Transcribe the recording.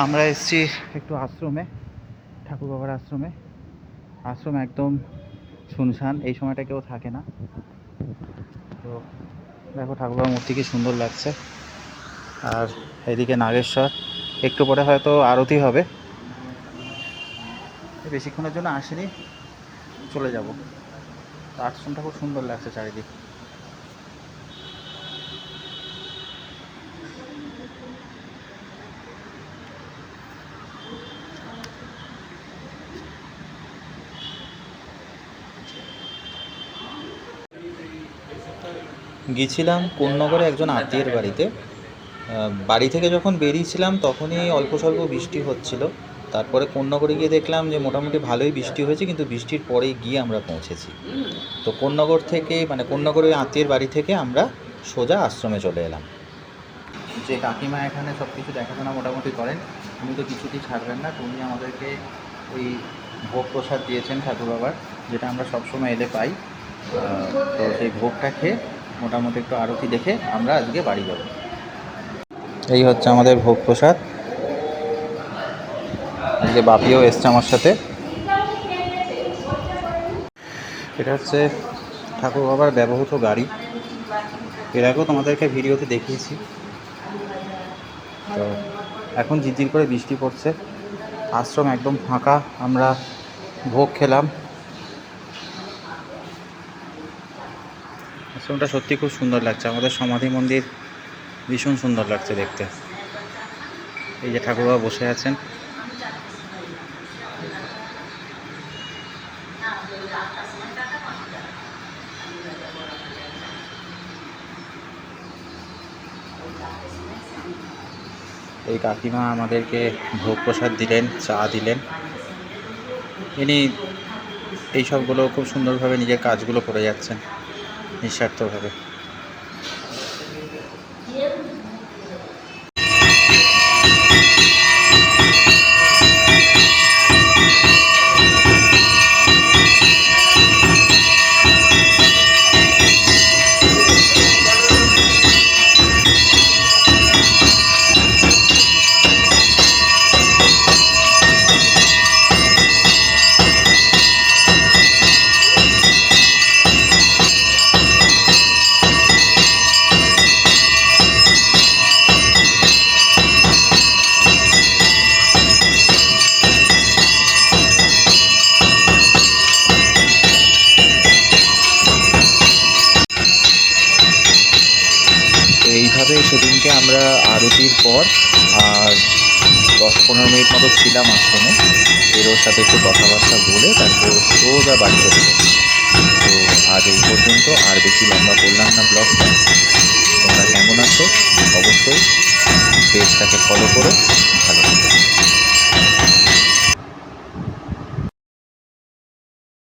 আমরা এসেছি একটু আশ্রমে, ঠাকুর বাবার আশ্রমে। আশ্রম একদম শুনশান, এই সময়টা কেউ থাকে না। তো দেখো ঠাকুর বাবার মূর্তি কি সুন্দর লাগছে। আর এদিকে নাগেশ্বর, একটু পরে হয়তো আরতি হবে। বেশিক্ষণের জন্য আসেনি, চলে যাব। আশ্রমটা খুব সুন্দর লাগছে চারিদিক। গিয়েছিলাম কোন্নগরে একজন আত্মীয়ের বাড়িতে। বাড়ি থেকে যখন বেরিয়েছিলাম তখনই অল্প স্বল্প বৃষ্টি হচ্ছিল। তারপরে কোন্নগরে গিয়ে দেখলাম যে মোটামুটি ভালোই বৃষ্টি হয়েছে, কিন্তু বৃষ্টির পরেই গিয়ে আমরা পৌঁছেছি। তো কোন্নগর থেকে, মানে কোন্নগরের আত্মীয়ের বাড়ি থেকে আমরা সোজা আশ্রমে চলে এলাম। যে কাকিমা এখানে সব কিছু দেখাশোনা মোটামুটি করেন, উনি তো কিছুতেই ছাড়বেন না। তো উনি আমাদেরকে ওই ভোগ প্রসাদ দিয়েছেন ঠাকুর বাবার, যেটা আমরা সবসময় এলে পাই। তো সেই ভোগটা খেয়ে মোটামুটি একটু আরতি দেখে আমরা আজকে বাড়ি যাব। এই হচ্ছে আমাদের ভোগ প্রসাদ। আজকে বাপিও এসছে আমার সাথে। এটা হচ্ছে ঠাকুর বাবার ব্যবহৃত গাড়ি, এর আগেও তোমাদেরকে ভিডিওতে দেখিয়েছি। তো এখন ঝিরঝির করে বৃষ্টি পড়ছে, আশ্রম একদম ফাঁকা। আমরা ভোগ খেলাম। আশ্রমটা সত্যি খুব সুন্দর লাগছে, আমাদের সমাধি মন্দির ভীষণ সুন্দর লাগছে দেখতে। এই যে ঠাকুর বাবা বসে আছেন। এই কাকিমা আমাদেরকে ভোগ প্রসাদ দিলেন, চা দিলেন। ইনি এইসবগুলো খুব সুন্দরভাবে নিজের কাজগুলো করে যাচ্ছেন নিঃস্বার্থভাবে। এইভাবে সেদিনকে আমরা আরতির পর আর 10-15 মিনিট মতো ছিলাম আশ্রমে। এর সাথে একটু কথাবার্তা বলে তারপর সোজা বাড়ি চলে যাই। তো আজ এই পর্যন্ত, আর বেশি লম্বা করলাম না ব্লগটা। তোমরা কেমন আছো অবশ্যই পেজটাকে ফলো করো।